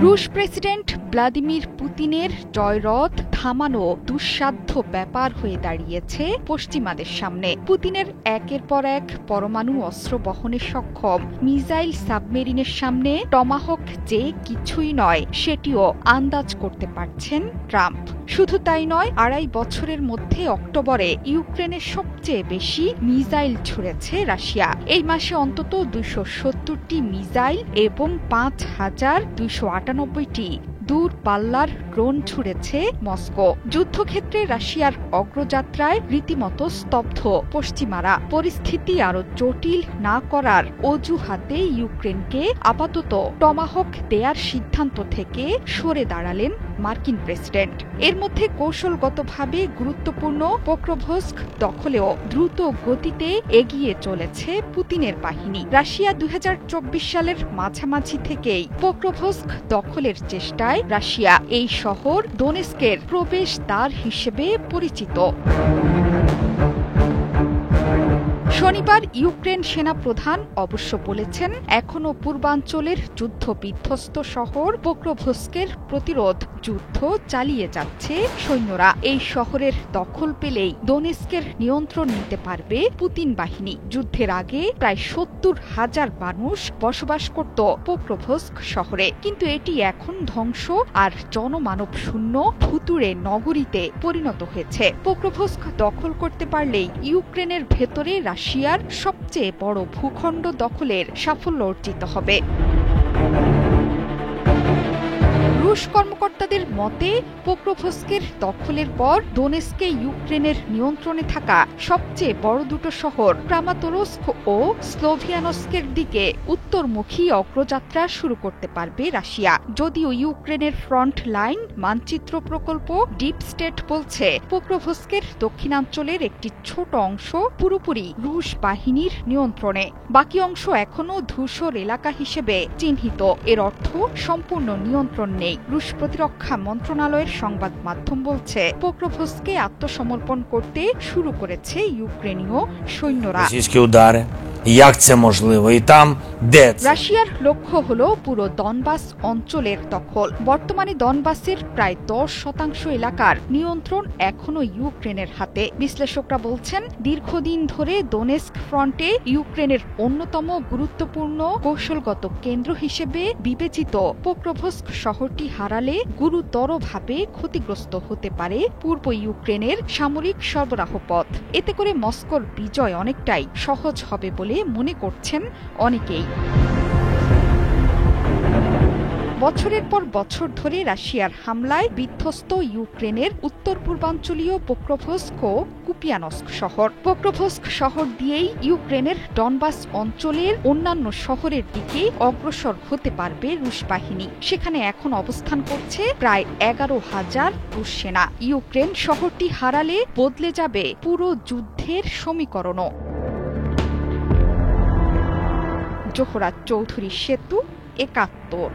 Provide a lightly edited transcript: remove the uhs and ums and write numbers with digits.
রুশ president Vladimir পুতিনের জয়রথ থামানো দুঃসাধ্য ব্যাপার হয়ে দাঁড়িয়েছে পশ্চিমাদের সামনে। পুতিনের একের পর এক পরমাণু অস্ত্র বহনে সক্ষম মিসাইল সাবমেরিনের সামনে টমাহক যে কিছুই নয় সেটিও আন্দাজ করতে পারছেন ট্রাম্প। শুধু তাই নয়, ২.৫ বছরের মধ্যে অক্টোবরে ইউক্রেনের সবচেয়ে বেশি মিসাইল ছুড়েছে রাশিয়া। এই মাসে অন্তত ২৭০টি মিসাইল এবং ৫,২৯৮টি দূরপাল্লার ড্রোন ছুড়েছে মস্কো। যুদ্ধক্ষেত্রে রাশিয়ার অগ্রযাত্রায় রীতিমতো স্তব্ধ পশ্চিমারা। পরিস্থিতি আরও জটিল না করার অজুহাতে ইউক্রেনকে আপাতত টমাহক দেয়ার সিদ্ধান্ত থেকে সরে দাঁড়ালেন মার্কিন প্রেসিডেন্ট। এর মধ্যে কৌশলগতভাবে গুরুত্বপূর্ণ পোক্রোভস্ক দখলেও দ্রুত গতিতে এগিয়ে চলেছে পুতিনের বাহিনী। রাশিয়া ২০২৪ সালের মাঝামাঝি থেকেই পোক্রোভস্ক দখলের চেষ্টায় রাশিয়া এই শহর দোনেস্কের প্রবেশদ্বার হিসেবে পরিচিত। শনিবার ইউক্রেন সেনাপ্রধান অবশ্য বলেছেন, এখনও পূর্বাঞ্চলের যুদ্ধ বিধ্বস্ত শহর পোক্রোভস্কের প্রতিরোধ যুদ্ধ চালিয়ে যাচ্ছে সৈন্যরা। এই শহরের দখল পেলেই দোনেস্কের নিয়ন্ত্রণ নিতে পারবে পুতিন বাহিনী। যুদ্ধের আগে প্রায় ৭০,০০০ মানুষ বসবাস করত পোক্রোভস্ক শহরে, কিন্তু এটি এখন ধ্বংস আর জনমানব শূন্য ভুতুড়ে নগরীতে পরিণত হয়েছে। পোক্রোভস্ক দখল করতে পারলেই ইউক্রেনের ভেতরে রাশিয়ার সবচেয়ে বড় ভূখণ্ড দখলের সাফল্য অর্জিত হবে। রুশ কর্মকর্তাদের মতে, পোক্রোভস্কের দখলের পর দোনেস্কে ইউক্রেনের নিয়ন্ত্রণে থাকা সবচেয়ে বড় দুটো শহর ক্রামাতোরস্ক ও স্লোভিয়ানস্কের দিকে উত্তরমুখী অগ্রযাত্রা শুরু করতে পারবে রাশিয়া। যদিও ইউক্রেনের ফ্রন্ট লাইন মানচিত্র প্রকল্প ডিপ স্টেট বলছে, পোক্রোভস্কের দক্ষিণাঞ্চলের একটি ছোট অংশ পুরোপুরি রুশ বাহিনীর নিয়ন্ত্রণে, বাকি অংশ এখনও ধূসর এলাকা হিসেবে চিহ্নিত। এর অর্থ সম্পূর্ণ নিয়ন্ত্রণ নেই। রুশ প্রতিরক্ষা মন্ত্রণালয়ের সংবাদ মাধ্যম বলছে, পোক্রোভস্কে আত্মসমর্পণ করতে শুরু করেছে ইউক্রেনীয় সৈন্যরা। রাশিয়ার লক্ষ্য হল পুরো দনবাস অঞ্চলের দখল। বর্তমানে দনবাসের প্রায় ১০% এলাকার নিয়ন্ত্রণ এখনও ইউক্রেনের হাতে। বিশ্লেষকরা বলছেন, দীর্ঘদিন ধরে দোনেস্ক ফ্রন্টে ইউক্রেনের অন্যতম গুরুত্বপূর্ণ কৌশলগত কেন্দ্র হিসেবে বিবেচিত পোক্রোভস্ক শহরটি হারালে গুরুতরভাবে ক্ষতিগ্রস্ত হতে পারে পূর্ব ইউক্রেনের সামরিক সরবরাহ পথ। এতে করে মস্কোর বিজয় অনেকটাই সহজ হবে বলে মনে করছেন অনেকেই। বছরের পর বছর ধরে রাশিয়ার হামলায় বিধ্বস্ত ইউক্রেনের উত্তর পূর্বাঞ্চলীয় পোক্রোভস্ক ও কুপিয়ানস্ক শহর। পোক্রোভস্ক শহর দিয়েই ইউক্রেনের ডনবাস অঞ্চলের অন্যান্য শহরের দিকে অগ্রসর হতে পারবে রুশ বাহিনী। সেখানে এখন অবস্থান করছে প্রায় ১১,০০০ রুশ সেনা। ইউক্রেন শহরটি হারালে বদলে যাবে পুরো যুদ্ধের সমীকরণও। জোহরা চৌধুরী সেতু, ৭১।